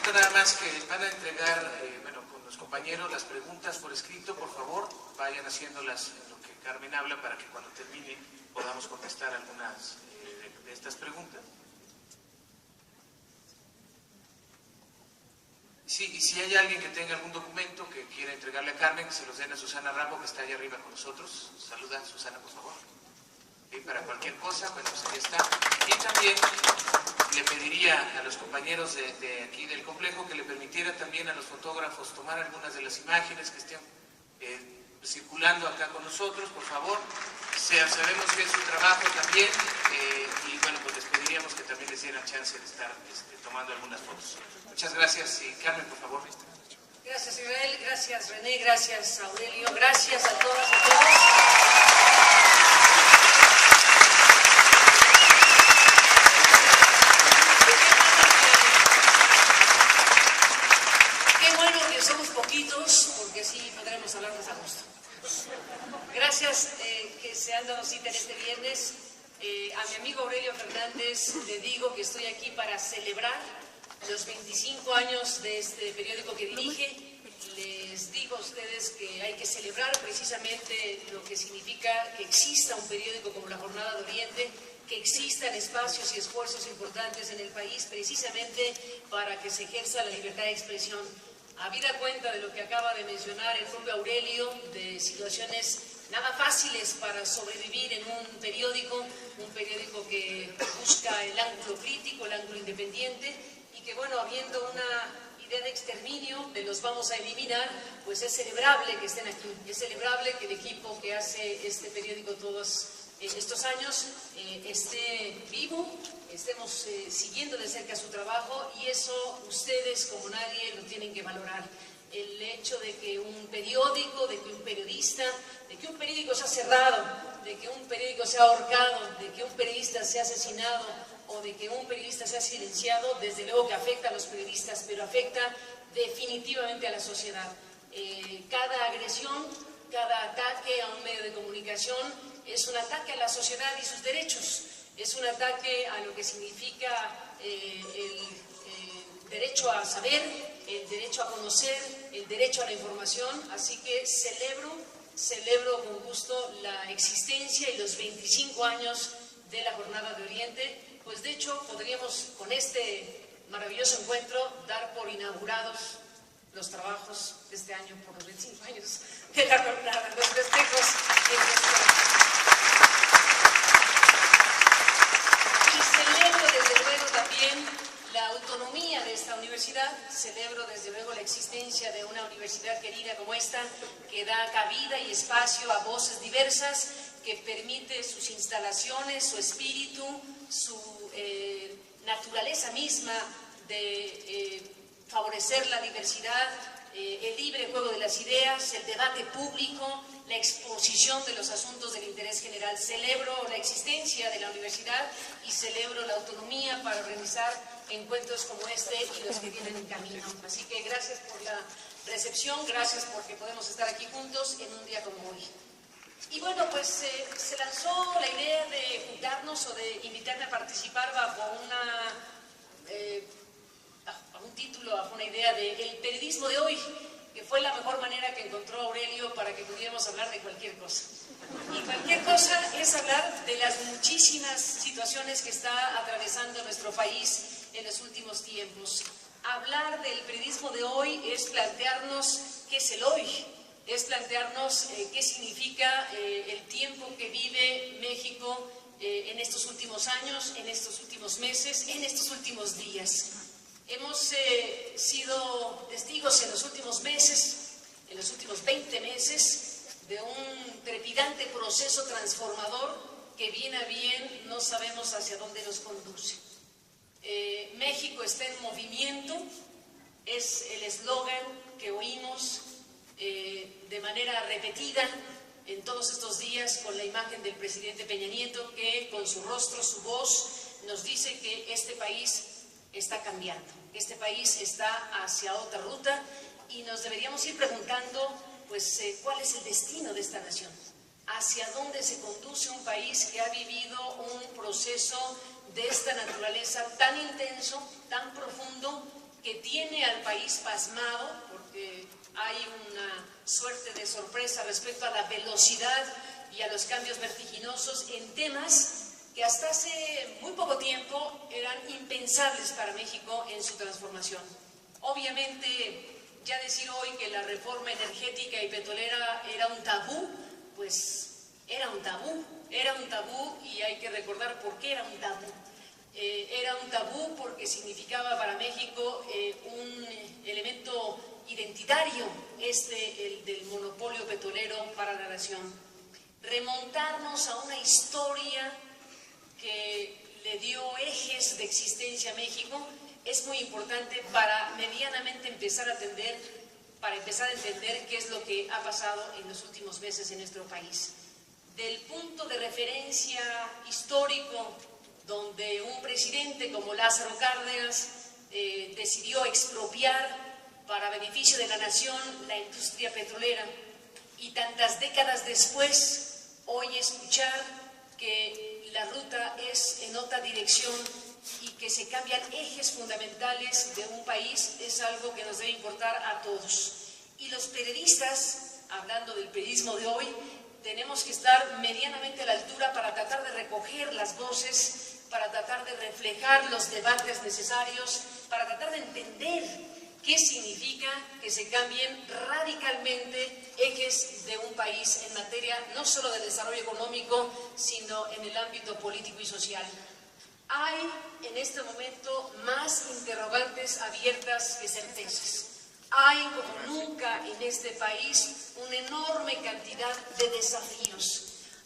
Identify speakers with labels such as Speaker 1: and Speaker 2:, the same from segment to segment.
Speaker 1: comento nada más que van a entregar, con los compañeros las preguntas por escrito. Por favor, vayan haciéndolas en lo que Carmen habla para que cuando termine podamos contestar algunas de estas preguntas. Sí, y si hay alguien que tenga algún documento que quiera entregarle a Carmen, que se los den a Susana Rambo, que está allá arriba con nosotros. Saluda, Susana, por favor. Y para cualquier cosa, bueno, pues ahí está. Y también le pediría a los compañeros de aquí del complejo que le permitiera también a los fotógrafos tomar algunas de las imágenes que estén circulando acá con nosotros, por favor. Sabemos que es su trabajo también, y bueno, pues les pediríamos que también les dieran chance de estar tomando algunas fotos. Muchas gracias. Y Carmen, por favor.
Speaker 2: Gracias, Israel, gracias, René, gracias, Aurelio, gracias a todas y a todos. Qué bueno que somos poquitos, porque así podremos hablar más a gusto. Gracias que se han dado cita en este viernes. A mi amigo Aurelio Fernández le digo que estoy aquí para celebrar los 25 años de este periódico que dirige. Les digo a ustedes que hay que celebrar precisamente lo que significa que exista un periódico como La Jornada de Oriente, que existan espacios y esfuerzos importantes en el país precisamente para que se ejerza la libertad de expresión. Habida cuenta de lo que acaba de mencionar el propio Aurelio, de situaciones nada fáciles para sobrevivir en un periódico que busca el ángulo crítico, el ángulo independiente, y que, bueno, habiendo una idea de exterminio, de los vamos a eliminar, pues es celebrable que estén aquí, es celebrable que el equipo que hace este periódico todos estos años esté vivo, estemos siguiendo de cerca su trabajo, y eso ustedes como nadie lo tienen que valorar. El hecho de que un periódico, de que un periodista, de que un periódico sea cerrado, de que un periódico sea ahorcado, de que un periodista sea asesinado o de que un periodista sea silenciado, desde luego que afecta a los periodistas, pero afecta definitivamente a la sociedad. Cada agresión, cada ataque a un medio de comunicación es un ataque a la sociedad y sus derechos, es un ataque a lo que significa el derecho a saber, el derecho a conocer, el derecho a la información. Así que celebro con gusto la existencia y los 25 años de la Jornada de Oriente. Pues de hecho podríamos con este maravilloso encuentro dar por inaugurados los trabajos de este año por los 25 años de la jornada, los festejos. Y celebro desde luego también la autonomía de esta universidad, celebro desde luego la existencia de una universidad querida como esta, que da cabida y espacio a voces diversas, que permite sus instalaciones, su espíritu, su naturaleza misma de favorecer la diversidad, el libre juego de las ideas, el debate público, la exposición de los asuntos del interés general. Celebro la existencia de la universidad y celebro la autonomía para organizar encuentros como este y los que vienen en camino. Así que gracias por la recepción, gracias porque podemos estar aquí juntos en un día como hoy. Y bueno, pues se lanzó la idea de juntarnos o de invitarme a participar bajo un título, bajo una idea de el periodismo de hoy, que fue la mejor manera que encontró Aurelio para que pudiéramos hablar de cualquier cosa. Y cualquier cosa es hablar de las muchísimas situaciones que está atravesando nuestro país en los últimos tiempos. Hablar del periodismo de hoy es plantearnos qué es el hoy, es plantearnos qué significa el tiempo que vive México en estos últimos años, en estos últimos meses, en estos últimos días. Hemos sido testigos en los últimos meses, en los últimos 20 meses, de un trepidante proceso transformador que bien a bien no sabemos hacia dónde nos conduce. México está en movimiento, es el eslogan que oímos de manera repetida en todos estos días con la imagen del presidente Peña Nieto, que con su rostro, su voz, nos dice que este país está cambiando, que este país está hacia otra ruta, y nos deberíamos ir preguntando pues cuál es el destino de esta nación, hacia dónde se conduce un país que ha vivido un proceso de esta naturaleza tan intenso, tan profundo, que tiene al país pasmado, porque hay una suerte de sorpresa respecto a la velocidad y a los cambios vertiginosos en temas que hasta hace muy poco tiempo eran impensables para México en su transformación. Obviamente, ya decir hoy que la reforma energética y petrolera era un tabú, pues era un tabú y hay que recordar por qué era un tabú. Era un tabú porque significaba para México un elemento identitario, el del monopolio petrolero para la nación. Remontarnos a una historia que le dio ejes de existencia a México es muy importante para medianamente empezar a entender qué es lo que ha pasado en los últimos meses en nuestro país. Del punto de referencia histórico, donde un presidente como Lázaro Cárdenas decidió expropiar para beneficio de la nación la industria petrolera, y tantas décadas después, hoy escuchar que la ruta es en otra dirección y que se cambian ejes fundamentales de un país es algo que nos debe importar a todos. Y los periodistas, hablando del periodismo de hoy, tenemos que estar medianamente a la altura para tratar de recoger las voces, para tratar de reflejar los debates necesarios, para tratar de entender qué significa que se cambien radicalmente ejes de un país en materia no solo de desarrollo económico, sino en el ámbito político y social. Hay en este momento más interrogantes abiertas que certezas. Hay como nunca en este país una enorme cantidad de desafíos.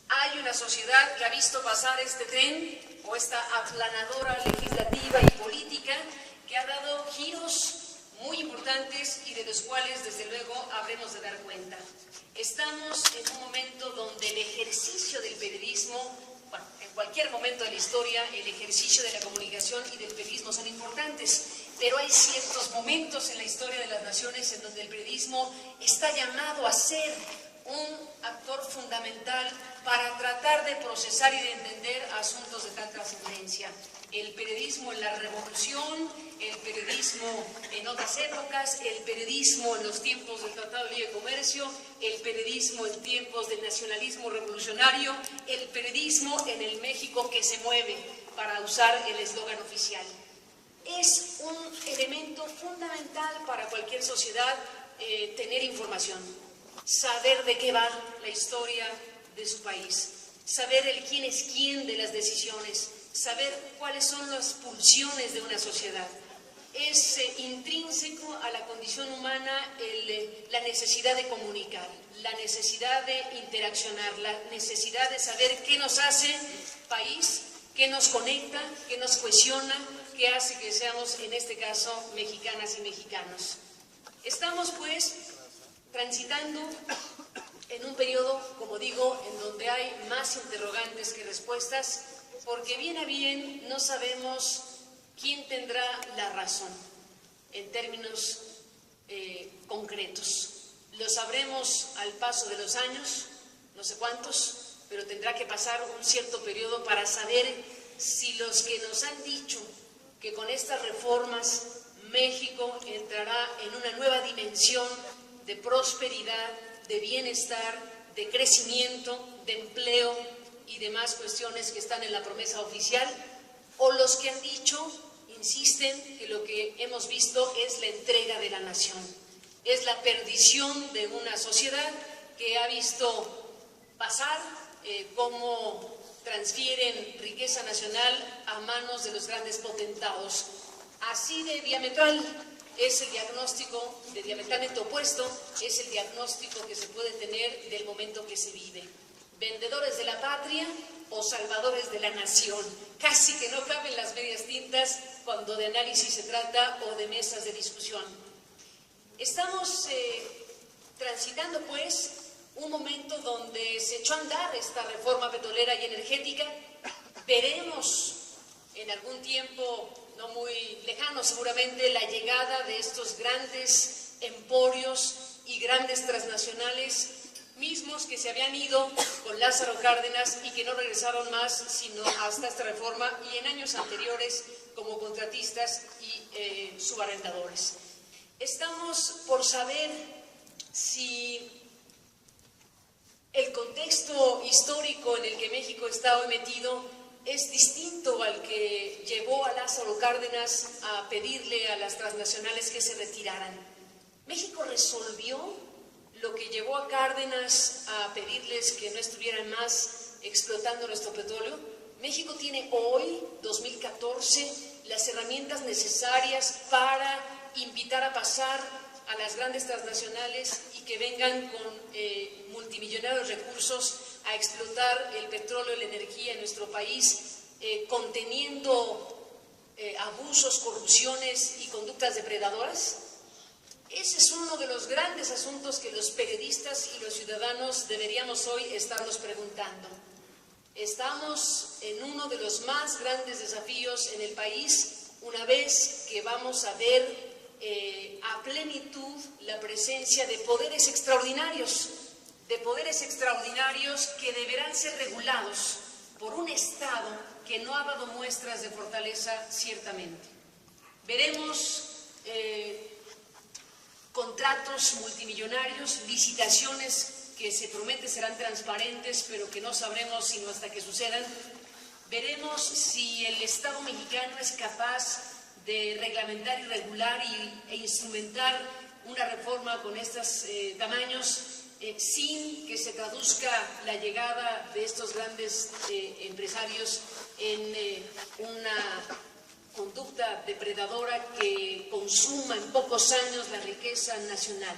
Speaker 2: Hay una sociedad que ha visto pasar este tren o esta aplanadora legislativa y política que ha dado giros muy importantes y de los cuales desde luego habremos de dar cuenta. Estamos en un momento donde el ejercicio del periodismo, bueno, en cualquier momento de la historia, el ejercicio de la comunicación y del periodismo son importantes, pero hay ciertos momentos en la historia de las naciones en donde el periodismo está llamado a ser un actor fundamental para tratar de procesar y de entender asuntos de tal trascendencia. El periodismo en la revolución, el periodismo en otras épocas, el periodismo en los tiempos del Tratado de Libre Comercio, el periodismo en tiempos del nacionalismo revolucionario, el periodismo en el México que se mueve, para usar el eslogan oficial. Es un elemento fundamental para cualquier sociedad tener información, saber de qué va la historia de su país, saber el quién es quién de las decisiones, saber cuáles son las pulsiones de una sociedad. Es intrínseco a la condición humana la necesidad de comunicar, la necesidad de interaccionar, la necesidad de saber qué nos hace país, qué nos conecta, qué nos cohesiona, qué hace que seamos, en este caso, mexicanas y mexicanos. Estamos, pues, transitando en un periodo, como digo, en donde hay más interrogantes que respuestas, porque bien a bien no sabemos quién tendrá la razón en términos concretos. Lo sabremos al paso de los años, no sé cuántos, pero tendrá que pasar un cierto periodo para saber si los que nos han dicho que con estas reformas México entrará en una nueva dimensión de prosperidad, de bienestar, de crecimiento, de empleo y demás cuestiones que están en la promesa oficial, o los que han dicho, insisten, que lo que hemos visto es la entrega de la nación, es la perdición de una sociedad que ha visto pasar cómo transfieren riqueza nacional a manos de los grandes potentados. Así de diametral es el diagnóstico, de diametralmente opuesto, es el diagnóstico que se puede tener del momento que se vive. Vendedores de la patria o salvadores de la nación. Casi que no caben las medias tintas cuando de análisis se trata o de mesas de discusión. Estamos transitando, pues, un momento donde se echó a andar esta reforma petrolera y energética. Veremos en algún tiempo no muy lejano seguramente la llegada de estos grandes emporios y grandes transnacionales mismos que se habían ido con Lázaro Cárdenas y que no regresaron más sino hasta esta reforma y en años anteriores como contratistas y subarrendadores. Estamos por saber si el contexto histórico en el que México está hoy metido es distinto al que llevó a Lázaro Cárdenas a pedirle a las transnacionales que se retiraran. México resolvió lo que llevó a Cárdenas a pedirles que no estuvieran más explotando nuestro petróleo. México tiene hoy, 2014, las herramientas necesarias para invitar a pasar a las grandes transnacionales y que vengan con multimillonarios recursos a explotar el petróleo y la energía en nuestro país, conteniendo abusos, corrupciones y conductas depredadoras. Ese es uno de los grandes asuntos que los periodistas y los ciudadanos deberíamos hoy estarnos preguntando. Estamos en uno de los más grandes desafíos en el país, una vez que vamos a ver a plenitud la presencia de poderes extraordinarios que deberán ser regulados por un Estado que no ha dado muestras de fortaleza ciertamente. Veremos contratos multimillonarios, licitaciones que se promete serán transparentes, pero que no sabremos sino hasta que sucedan. Veremos si el Estado mexicano es capaz de reglamentar y regular e instrumentar una reforma con estos tamaños sin que se traduzca la llegada de estos grandes empresarios en una conducta depredadora que consuma en pocos años la riqueza nacional.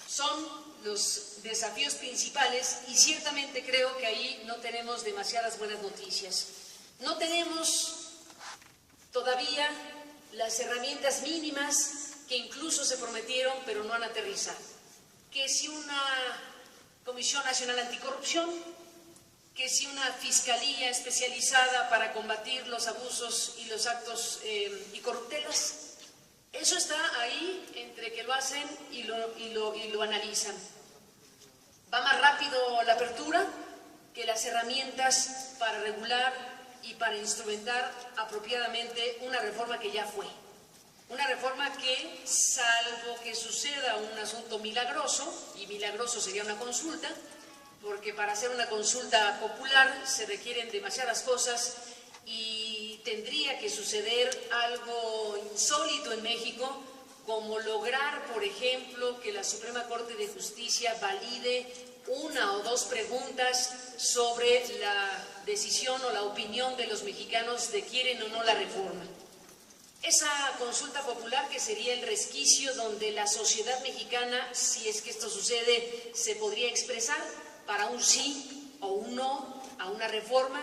Speaker 2: Son los desafíos principales y ciertamente creo que ahí no tenemos demasiadas buenas noticias. No tenemos todavía las herramientas mínimas que incluso se prometieron pero no han aterrizado. Que si una Comisión Nacional Anticorrupción, que si una Fiscalía especializada para combatir los abusos y los actos y corruptelas, eso está ahí entre que lo hacen y lo analizan. Va más rápido la apertura que las herramientas para regular y para instrumentar apropiadamente una reforma que ya fue. Una reforma que, salvo que suceda un asunto milagroso, y milagroso sería una consulta, porque para hacer una consulta popular se requieren demasiadas cosas y tendría que suceder algo insólito en México, como lograr, por ejemplo, que la Suprema Corte de Justicia valide una o dos preguntas sobre la decisión o la opinión de los mexicanos de quieren o no la reforma. Esa consulta popular, que sería el resquicio donde la sociedad mexicana, si es que esto sucede, se podría expresar para un sí o un no a una reforma,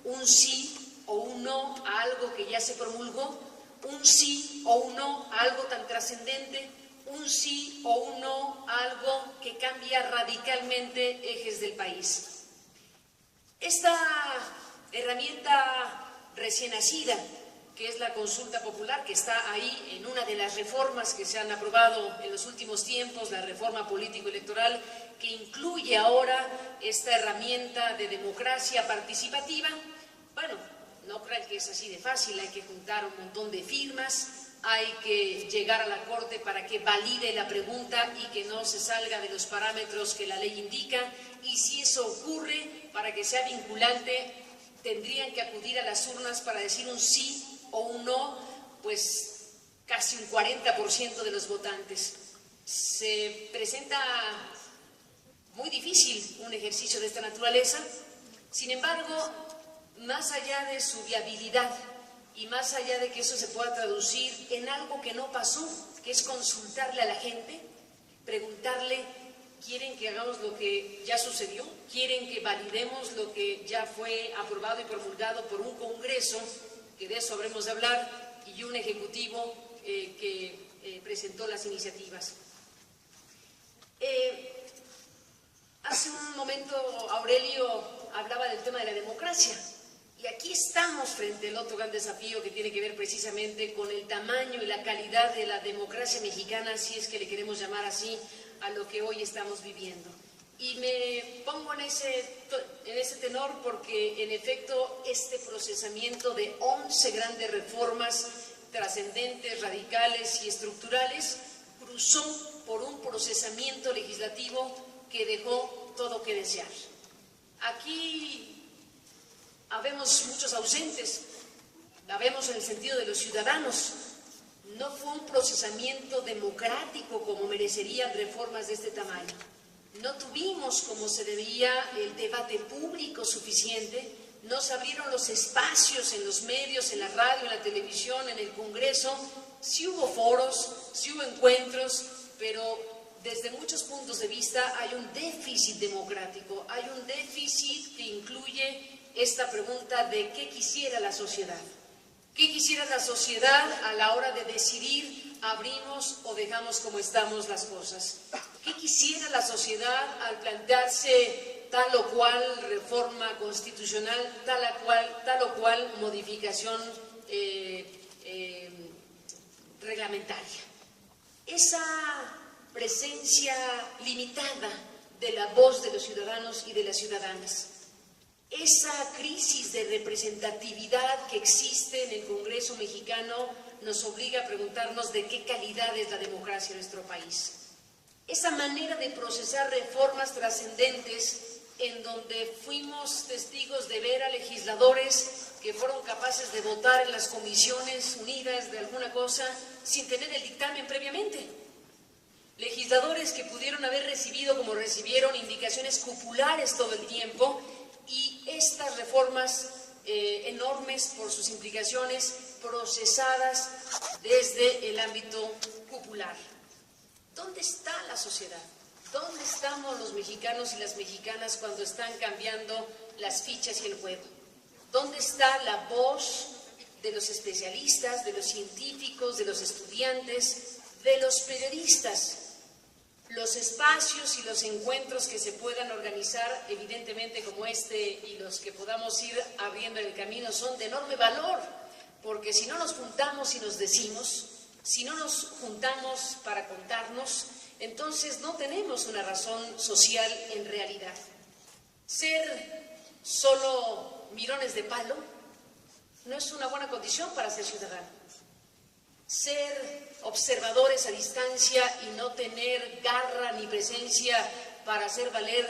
Speaker 2: un sí o un no a algo que ya se promulgó, un sí o un no a algo tan trascendente, un sí o un no a algo que cambia radicalmente ejes del país. Esta herramienta recién nacida, que es la consulta popular, que está ahí en una de las reformas que se han aprobado en los últimos tiempos, la reforma político-electoral, que incluye ahora esta herramienta de democracia participativa. Bueno, no crean que es así de fácil, hay que juntar un montón de firmas, hay que llegar a la Corte para que valide la pregunta y que no se salga de los parámetros que la ley indica, y si eso ocurre, para que sea vinculante, tendrían que acudir a las urnas para decir un sí o un no, pues casi un 40% de los votantes. Se presenta muy difícil un ejercicio de esta naturaleza. Sin embargo, más allá de su viabilidad y más allá de que eso se pueda traducir en algo que no pasó, que es consultarle a la gente, preguntarle: ¿quieren que hagamos lo que ya sucedió? ¿Quieren que validemos lo que ya fue aprobado y promulgado por un Congreso, que de eso habremos de hablar, y un Ejecutivo que presentó las iniciativas? Hace un momento Aurelio hablaba del tema de la democracia, y aquí estamos frente al otro gran desafío que tiene que ver precisamente con el tamaño y la calidad de la democracia mexicana, si es que le queremos llamar así a lo que hoy estamos viviendo. Y me pongo en ese tenor porque, en efecto, este procesamiento de 11 grandes reformas trascendentes, radicales y estructurales, cruzó por un procesamiento legislativo que dejó todo que desear. Aquí habemos muchos ausentes, habemos en el sentido de los ciudadanos. No fue un procesamiento democrático como merecerían reformas de este tamaño. No tuvimos como se debía el debate público suficiente, no se abrieron los espacios en los medios, en la radio, en la televisión, en el Congreso. Sí hubo foros, sí hubo encuentros, pero desde muchos puntos de vista hay un déficit democrático, hay un déficit que incluye esta pregunta de qué quisiera la sociedad. ¿Qué quisiera la sociedad a la hora de decidir abrimos o dejamos como estamos las cosas? ¿Qué quisiera la sociedad al plantearse tal o cual reforma constitucional, tal o cual modificación reglamentaria? Esa presencia limitada de la voz de los ciudadanos y de las ciudadanas, esa crisis de representatividad que existe en el Congreso mexicano nos obliga a preguntarnos de qué calidad es la democracia en nuestro país. Esa manera de procesar reformas trascendentes en donde fuimos testigos de ver a legisladores que fueron capaces de votar en las comisiones unidas de alguna cosa sin tener el dictamen previamente. Legisladores que pudieron haber recibido, como recibieron, indicaciones cupulares todo el tiempo, y estas reformas enormes por sus implicaciones procesadas desde el ámbito popular. ¿Dónde está la sociedad? ¿Dónde estamos los mexicanos y las mexicanas cuando están cambiando las fichas y el juego? ¿Dónde está la voz de los especialistas, de los científicos, de los estudiantes, de los periodistas? Los espacios y los encuentros que se puedan organizar, evidentemente como este y los que podamos ir abriendo el camino, son de enorme valor, porque si no nos juntamos y nos decimos, si no nos juntamos para contarnos, entonces no tenemos una razón social en realidad. Ser solo mirones de palo no es una buena condición para ser ciudadano. Ser observadores a distancia y no tener garra ni presencia para hacer valer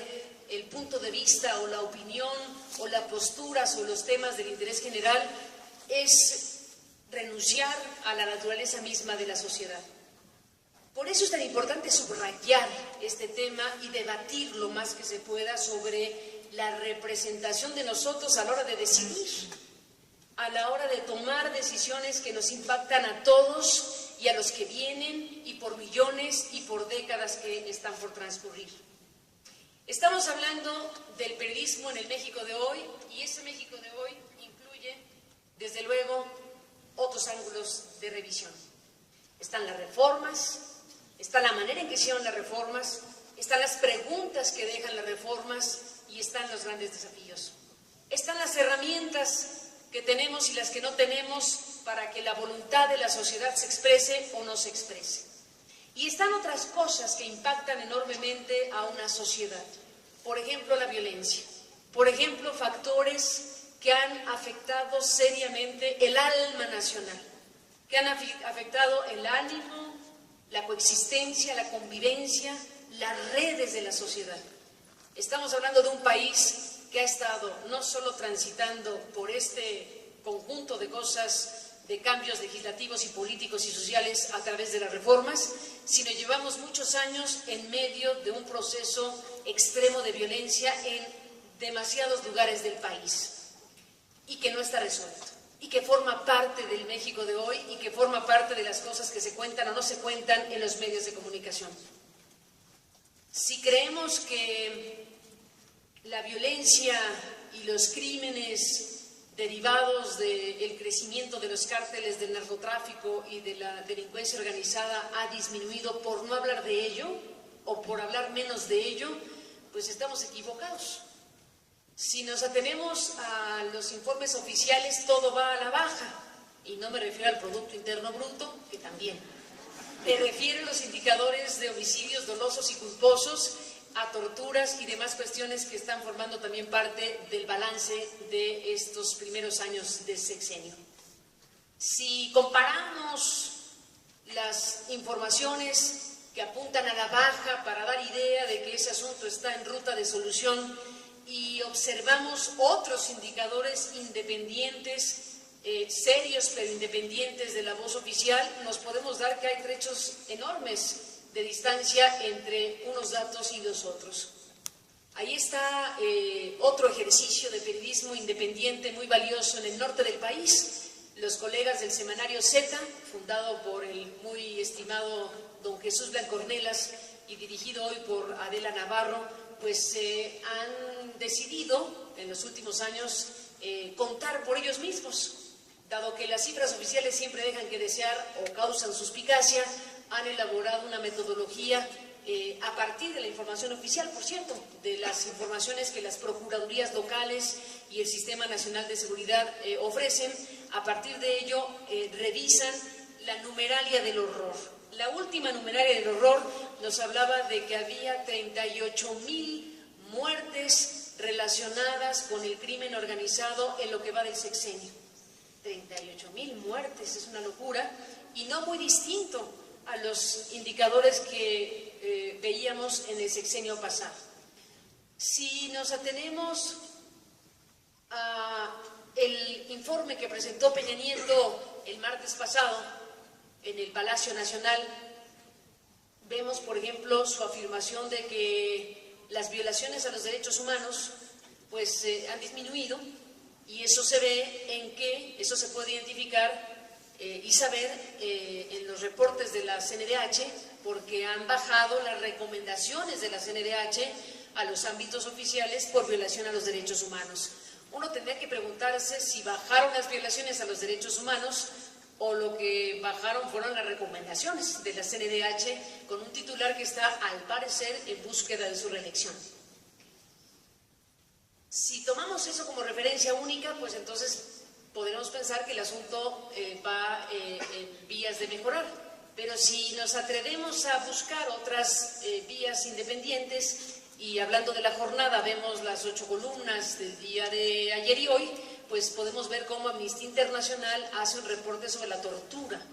Speaker 2: el punto de vista o la opinión o las posturas o los temas del interés general es renunciar a la naturaleza misma de la sociedad. Por eso es tan importante subrayar este tema y debatir lo más que se pueda sobre la representación de nosotros a la hora de decidir, a la hora de tomar decisiones que nos impactan a todos y a los que vienen y por millones y por décadas que están por transcurrir. Estamos hablando del periodismo en el México de hoy y ese México de hoy incluye, desde luego, otros ángulos de revisión. Están las reformas, está la manera en que hicieron las reformas, están las preguntas que dejan las reformas y están los grandes desafíos. Están las herramientas que tenemos y las que no tenemos para que la voluntad de la sociedad se exprese o no se exprese. Y están otras cosas que impactan enormemente a una sociedad. Por ejemplo, la violencia. Por ejemplo, factores que han afectado seriamente el alma nacional, que han afectado el ánimo, la coexistencia, la convivencia, las redes de la sociedad. Estamos hablando de un país que ha estado no solo transitando por este conjunto de cosas, de cambios legislativos y políticos y sociales a través de las reformas, sino llevamos muchos años en medio de un proceso extremo de violencia en demasiados lugares del país y que no está resuelto y que forma parte del México de hoy y que forma parte de las cosas que se cuentan o no se cuentan en los medios de comunicación. Si creemos que la violencia y los crímenes derivados del crecimiento de los cárteles del narcotráfico y de la delincuencia organizada ha disminuido por no hablar de ello o por hablar menos de ello, pues estamos equivocados. Si nos atenemos a los informes oficiales, todo va a la baja, y no me refiero al Producto Interno Bruto, que también. Me refiero a los indicadores de homicidios dolosos y culposos, a torturas y demás cuestiones que están formando también parte del balance de estos primeros años del sexenio. Si comparamos las informaciones que apuntan a la baja para dar idea de que ese asunto está en ruta de solución y observamos otros indicadores independientes, serios pero independientes de la voz oficial, nos podemos dar que hay trechos enormes de distancia entre unos datos y los otros. Ahí está otro ejercicio de periodismo independiente muy valioso en el norte del país. Los colegas del semanario Z, fundado por el muy estimado don Jesús Blancornelas y dirigido hoy por Adela Navarro, pues han decidido en los últimos años contar por ellos mismos. Dado que las cifras oficiales siempre dejan que desear o causan suspicacia, han elaborado una metodología a partir de la información oficial, por cierto, de las informaciones que las procuradurías locales y el Sistema Nacional de Seguridad ofrecen. A partir de ello revisan la numeralia del horror. La última numeralia del horror nos hablaba de que había 38,000 muertes relacionadas con el crimen organizado en lo que va del sexenio. 38,000 muertes, es una locura, y no muy distinto a los indicadores que veíamos en el sexenio pasado. Si nos atenemos al informe que presentó Peña Nieto el martes pasado en el Palacio Nacional, vemos, por ejemplo, su afirmación de que las violaciones a los derechos humanos pues han disminuido, y eso se ve en que, eso se puede identificar y saber en los reportes de la CNDH, porque han bajado las recomendaciones de la CNDH a los ámbitos oficiales por violación a los derechos humanos. Uno tendría que preguntarse si bajaron las violaciones a los derechos humanos o lo que bajaron fueron las recomendaciones de la CNDH, con un titular que está, al parecer, en búsqueda de su reelección. Si tomamos eso como referencia única, pues entonces podremos pensar que el asunto va en vías de mejorar. Pero si nos atrevemos a buscar otras vías independientes, y hablando de la jornada vemos las 8 columnas del día de ayer y hoy, pues podemos ver cómo Amnistía Internacional hace un reporte sobre la tortura.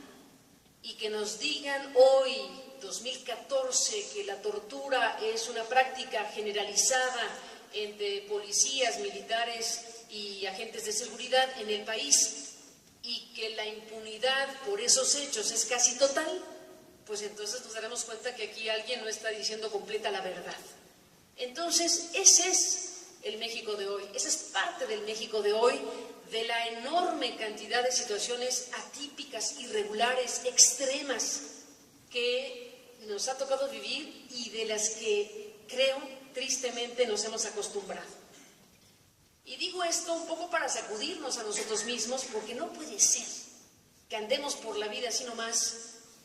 Speaker 2: Y que nos digan hoy, 2014, que la tortura es una práctica generalizada entre policías, militares y agentes de seguridad en el país, y que la impunidad por esos hechos es casi total, pues entonces nos daremos cuenta que aquí alguien no está diciendo completa la verdad. Entonces, ese es el México de hoy, esa es parte del México de hoy, de la enorme cantidad de situaciones atípicas, irregulares, extremas, que nos ha tocado vivir y de las que, creo, tristemente nos hemos acostumbrado. Y digo esto un poco para sacudirnos a nosotros mismos, porque no puede ser que andemos por la vida así nomás,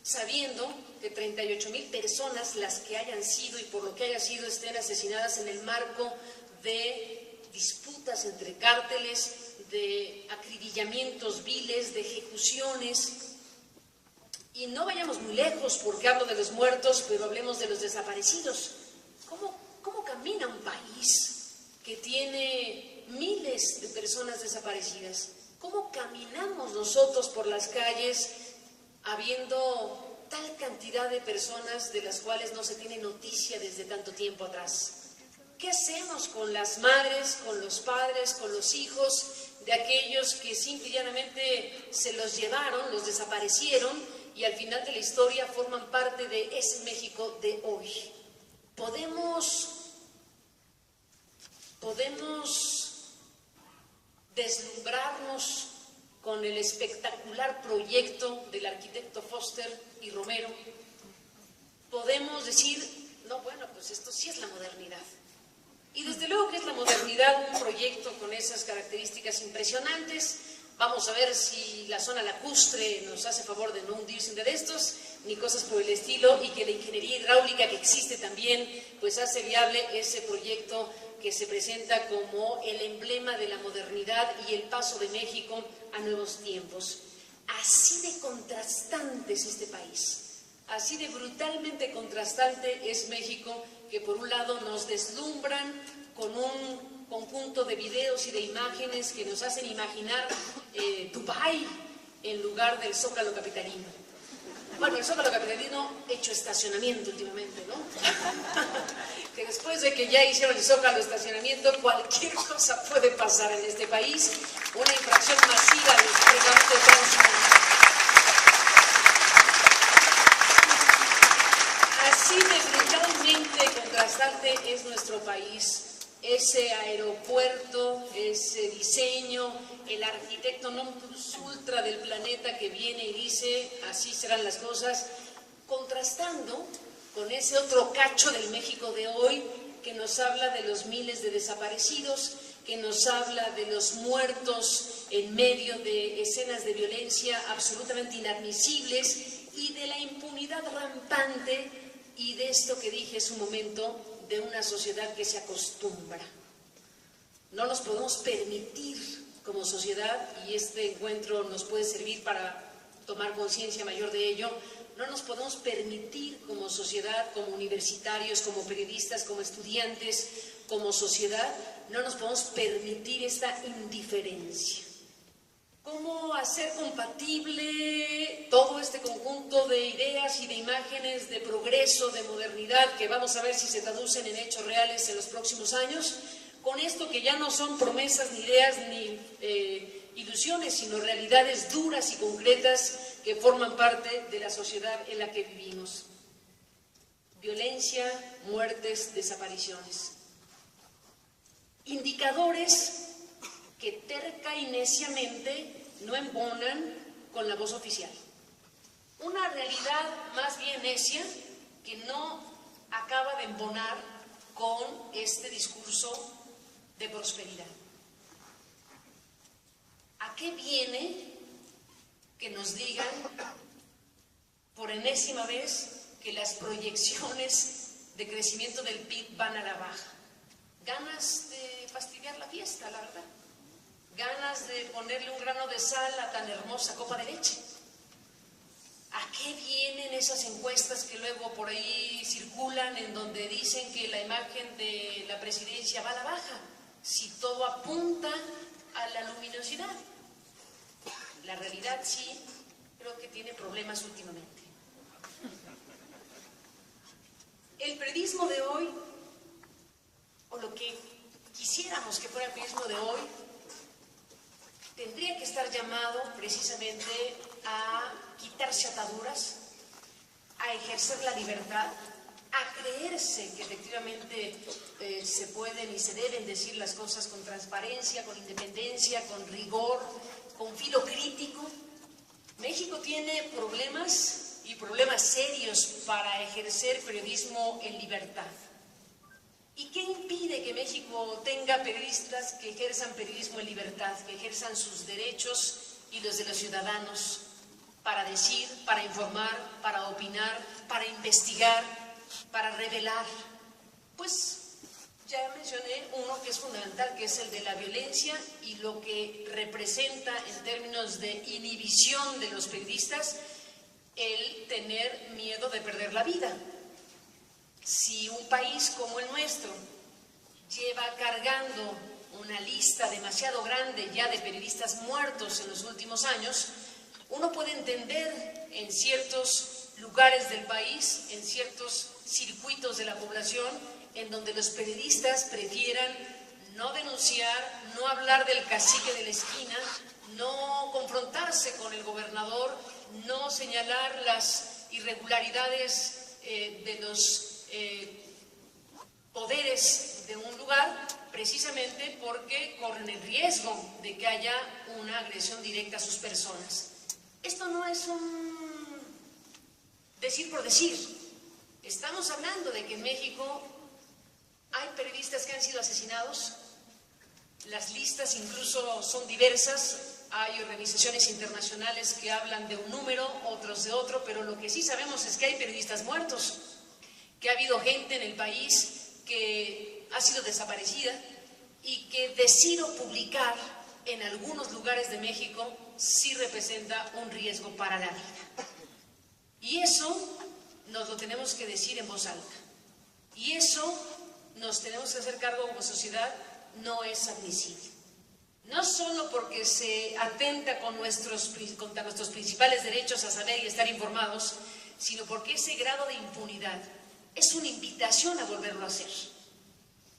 Speaker 2: sabiendo que 38,000 personas, las que hayan sido y por lo que haya sido, estén asesinadas en el marco de disputas entre cárteles, de acribillamientos viles, de ejecuciones. Y no vayamos muy lejos, porque hablo de los muertos, pero hablemos de los desaparecidos. ¿Cómo camina un país que tiene miles de personas desaparecidas? ¿Cómo caminamos nosotros por las calles habiendo tal cantidad de personas de las cuales no se tiene noticia desde tanto tiempo atrás? ¿Qué hacemos con las madres, con los padres, con los hijos de aquellos que simple y llanamente se los llevaron, los desaparecieron y al final de la historia forman parte de ese México de hoy? Podemos deslumbrarnos con el espectacular proyecto del arquitecto Foster y Romero. Podemos decir, no, bueno, pues esto sí es la modernidad. Y desde luego que es la modernidad, un proyecto con esas características impresionantes. Vamos a ver si la zona lacustre nos hace favor de no hundirse de estos, ni cosas por el estilo, y que la ingeniería hidráulica que existe también, pues hace viable ese proyecto que se presenta como el emblema de la modernidad y el paso de México a nuevos tiempos. Así de contrastante es este país, así de brutalmente contrastante es México, que por un lado nos deslumbran con un conjunto de videos y de imágenes que nos hacen imaginar Dubái, en lugar del Zócalo capitalino. Bueno, el Zócalo capitalino hecho estacionamiento últimamente, ¿no? Que después de que ya hicieron el Zócalo estacionamiento, cualquier cosa puede pasar en este país. Una infracción masiva del reglamento de tránsito. Así de brutalmente contrastante es nuestro país. Ese aeropuerto, ese diseño, el arquitecto non plus ultra del planeta que viene y dice así serán las cosas, contrastando con ese otro cacho del México de hoy que nos habla de los miles de desaparecidos, que nos habla de los muertos en medio de escenas de violencia absolutamente inadmisibles y de la impunidad rampante y de esto que dije hace un momento, de una sociedad que se acostumbra. No nos podemos permitir como sociedad, y este encuentro nos puede servir para tomar conciencia mayor de ello, no nos podemos permitir como sociedad, como universitarios, como periodistas, como estudiantes, como sociedad, no nos podemos permitir esta indiferencia. ¿Cómo hacer compatible todo este conjunto de ideas y de imágenes de progreso, de modernidad, que vamos a ver si se traducen en hechos reales en los próximos años, con esto que ya no son promesas, ni ideas, ni ilusiones, sino realidades duras y concretas que forman parte de la sociedad en la que vivimos? Violencia, muertes, desapariciones. Indicadores que terca y neciamente no embonan con la voz oficial. Una realidad más bien necia que no acaba de embonar con este discurso de prosperidad. ¿A qué viene que nos digan por enésima vez que las proyecciones de crecimiento del PIB van a la baja? Ganas de fastidiar la fiesta, la verdad. Ganas de ponerle un grano de sal a tan hermosa copa de leche. ¿A qué vienen esas encuestas que luego por ahí circulan en donde dicen que la imagen de la presidencia va a la baja? Si todo apunta a la luminosidad. La realidad sí, creo que tiene problemas últimamente. El periodismo de hoy, o lo que quisiéramos que fuera el periodismo de hoy, tendría que estar llamado precisamente a quitarse ataduras, a ejercer la libertad, a creerse que efectivamente se pueden y se deben decir las cosas con transparencia, con independencia, con rigor, con filo crítico. México tiene problemas y problemas serios para ejercer periodismo en libertad. ¿Y qué impide que México tenga periodistas que ejerzan periodismo en libertad, que ejerzan sus derechos y los de los ciudadanos para decir, para informar, para opinar, para investigar, para revelar? Pues ya mencioné uno que es fundamental, que es el de la violencia y lo que representa en términos de inhibición de los periodistas el tener miedo de perder la vida. Si un país como el nuestro lleva cargando una lista demasiado grande ya de periodistas muertos en los últimos años, uno puede entender en ciertos lugares del país, en ciertos circuitos de la población, en donde los periodistas prefieran no denunciar, no hablar del cacique de la esquina, no confrontarse con el gobernador, no señalar las irregularidades de los poderes de un lugar, precisamente porque corren el riesgo de que haya una agresión directa a sus personas. Esto no es un decir por decir. Estamos hablando de que en México hay periodistas que han sido asesinados. Las listas incluso son diversas. Hay organizaciones internacionales que hablan de un número, otros de otro, pero lo que sí sabemos es que hay periodistas muertos, que ha habido gente en el país que ha sido desaparecida y que decir o publicar en algunos lugares de México sí representa un riesgo para la vida. Y eso nos lo tenemos que decir en voz alta. Y eso nos tenemos que hacer cargo como sociedad, no es admisible. no solo porque se atenta contra nuestros principales derechos a saber y estar informados, sino porque ese grado de impunidad es una invitación a volverlo a hacer.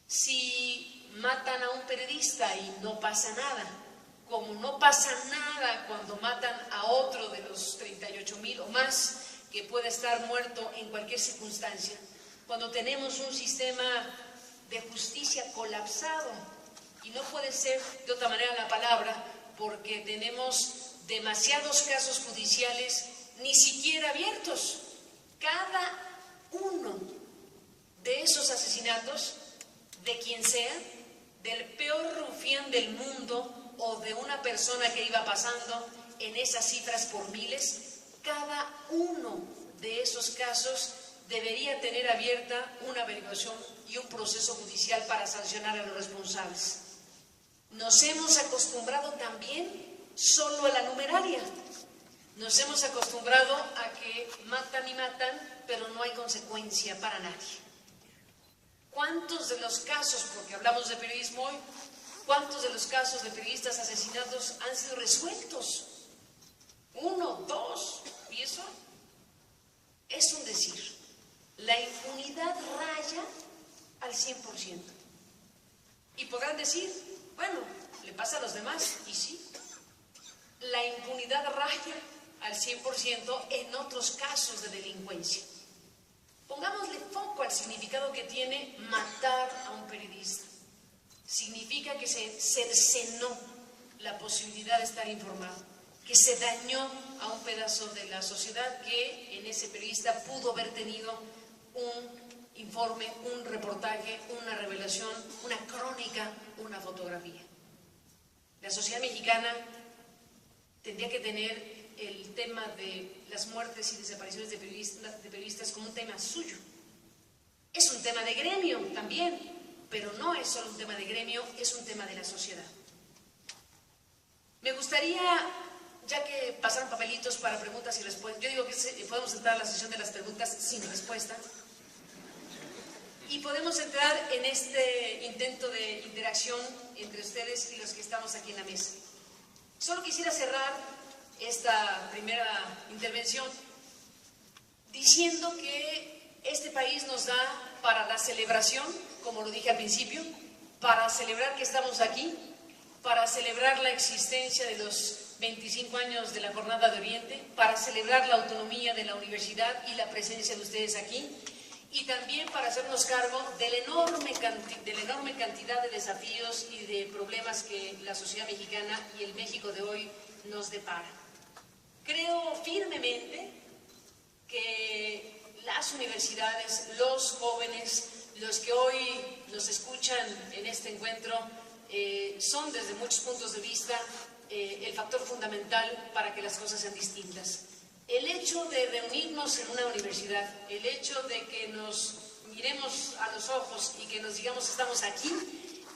Speaker 2: Si matan a un periodista y no pasa nada, como no pasa nada cuando matan a otro de los 38,000 o más que puede estar muerto en cualquier circunstancia, cuando tenemos un sistema de justicia colapsado, y no puede ser de otra manera la palabra, porque tenemos demasiados casos judiciales ni siquiera abiertos. Cada uno de esos asesinatos, de quien sea, del peor rufián del mundo o de una persona que iba pasando en esas cifras por miles, cada uno de esos casos debería tener abierta una averiguación y un proceso judicial para sancionar a los responsables. Nos hemos acostumbrado también solo a la numeralia. Nos hemos acostumbrado a que matan y matan, pero no hay consecuencia para nadie. ¿Cuántos de los casos, porque hablamos de periodismo hoy, cuántos de los casos de periodistas asesinados han sido resueltos? 1, 2, ¿y eso? Es un decir. La impunidad raya al 100%. Y podrán decir, bueno, le pasa a los demás, y sí. La impunidad raya al 100% en otros casos de delincuencia. Pongámosle foco al significado que tiene matar a un periodista. Significa que se cercenó la posibilidad de estar informado, que se dañó a un pedazo de la sociedad que en ese periodista pudo haber tenido un informe, un reportaje, una revelación, una crónica, una fotografía. La sociedad mexicana tendría que tener el tema de las muertes y desapariciones de periodistas como un tema suyo. Es un tema de gremio también, pero no es solo un tema de gremio, es un tema de la sociedad. Me gustaría, ya que pasaron papelitos para preguntas y respuestas, yo digo que podemos entrar a la sesión de las preguntas sin respuesta, y podemos entrar en este intento de interacción entre ustedes y los que estamos aquí en la mesa. Solo quisiera cerrar esta primera intervención diciendo que este país nos da para la celebración, como lo dije al principio, para celebrar que estamos aquí, para celebrar la existencia de los 25 años de la Jornada de Oriente, para celebrar la autonomía de la universidad y la presencia de ustedes aquí, y también para hacernos cargo de la enorme cantidad de desafíos y de problemas que la sociedad mexicana y el México de hoy nos depara. Creo firmemente que las universidades, los jóvenes, los que hoy nos escuchan en este encuentro, son desde muchos puntos de vista el factor fundamental para que las cosas sean distintas. El hecho de reunirnos en una universidad, el hecho de que nos miremos a los ojos y que nos digamos estamos aquí,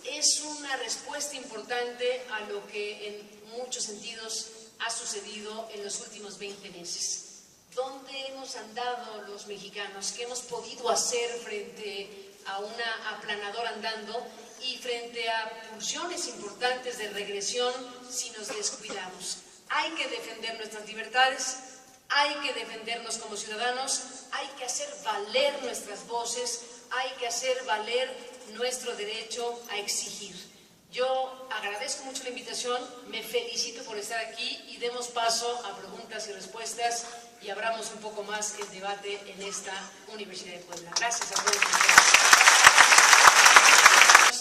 Speaker 2: es una respuesta importante a lo que en muchos sentidos ha sucedido en los últimos 20 meses. ¿Dónde hemos andado los mexicanos? ¿Qué hemos podido hacer frente a una aplanadora andando y frente a pulsiones importantes de regresión si nos descuidamos? Hay que defender nuestras libertades, hay que defendernos como ciudadanos, hay que hacer valer nuestras voces, hay que hacer valer nuestro derecho a exigir. Yo agradezco mucho la invitación, me felicito por estar aquí y demos paso a preguntas y respuestas y abramos un poco más el debate en esta Universidad de Puebla. Gracias a todos ustedes.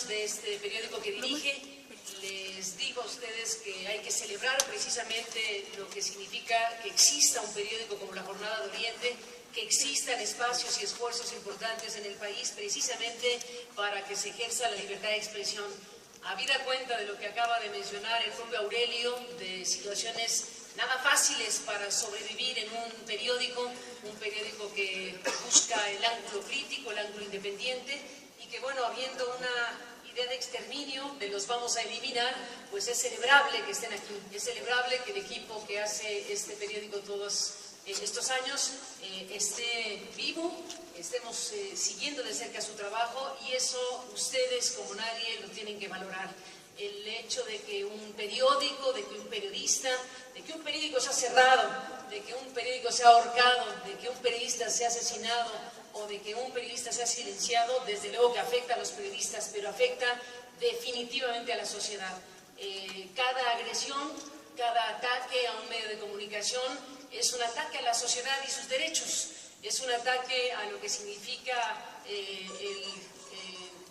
Speaker 2: De este periódico que dirige, les digo a ustedes que hay que celebrar precisamente lo que significa que exista un periódico como la Jornada de Oriente, que existan espacios y esfuerzos importantes en el país precisamente para que se ejerza la libertad de expresión. Habida cuenta de lo que acaba de mencionar el propio Aurelio, de situaciones nada fáciles para sobrevivir en un periódico que busca el ángulo crítico, el ángulo independiente, y que bueno, habiendo una idea de exterminio, de los vamos a eliminar, pues es celebrable que estén aquí, es celebrable que el equipo que hace este periódico todos estos años esté vivo, estemos siguiendo de cerca su trabajo, y eso ustedes como nadie lo tienen que valorar. el hecho de que un periódico, de que un periodista, de que un periódico sea cerrado, de que un periódico sea ahorcado, de que un periodista sea asesinado o de que un periodista sea silenciado, desde luego que afecta a los periodistas, pero afecta definitivamente a la sociedad. Cada agresión, cada ataque a un medio de comunicación es un ataque a la sociedad y sus derechos, es un ataque a lo que significa el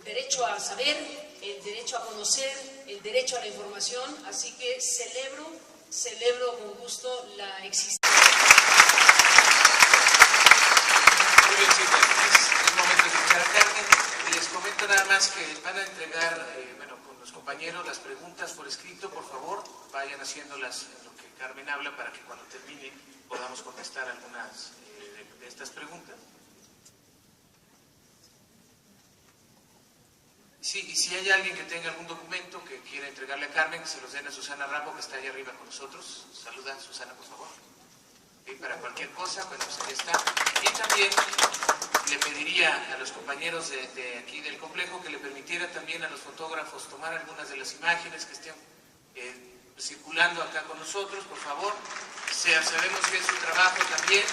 Speaker 2: derecho a saber, el derecho a conocer, el derecho a la información, así que celebro con gusto la existencia.
Speaker 1: Muy bien, sí, es momento de escuchar a Carmen. Les comento nada más que van a entregar, con los compañeros las preguntas por escrito. Por favor, vayan haciéndolas en lo que Carmen habla para que cuando termine podamos contestar algunas de estas preguntas. Sí, y si hay alguien que tenga algún documento que quiera entregarle a Carmen, que se los den a Susana Rambo, que está allá arriba con nosotros. Saluda, Susana, por favor. Y para cualquier cosa, bueno, pues ahí está. Y también le pediría a los compañeros de aquí del complejo que le permitiera también a los fotógrafos tomar algunas de las imágenes que estén circulando acá con nosotros, por favor. Sabemos que es su trabajo también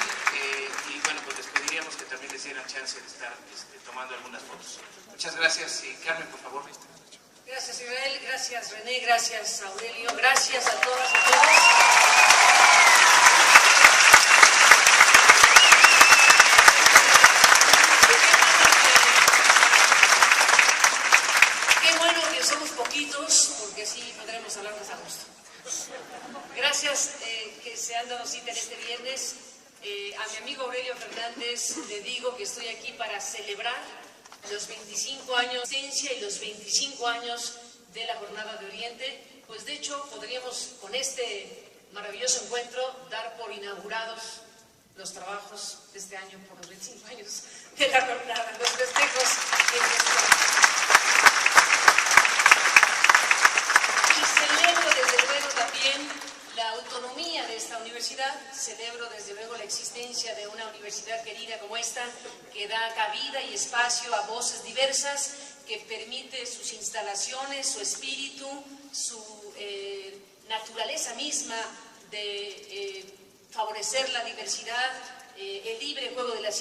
Speaker 1: y bueno, pues les pediríamos que también les dieran chance de estar tomando algunas fotos. Muchas gracias y Carmen, por favor.
Speaker 2: Gracias Israel, gracias René, gracias Aurelio, gracias a todas y todos. Qué bueno que somos poquitos, porque así podremos hablar más a gusto. Gracias que se han dado cita en este viernes. A mi amigo Aurelio Fernández le digo que estoy aquí para celebrar los 25 años de existencia y los 25 años de la Jornada de Oriente. Pues de hecho podríamos con este maravilloso encuentro dar por inaugurados los trabajos de este año por los 25 años de la jornada, los festejos. Y celebro desde luego también la autonomía de esta universidad, celebro desde luego la existencia de una universidad querida como esta, que da cabida y espacio a voces diversas, que permite sus instalaciones, su espíritu, su naturaleza misma de favorecer la diversidad, el libre juego de las ideas.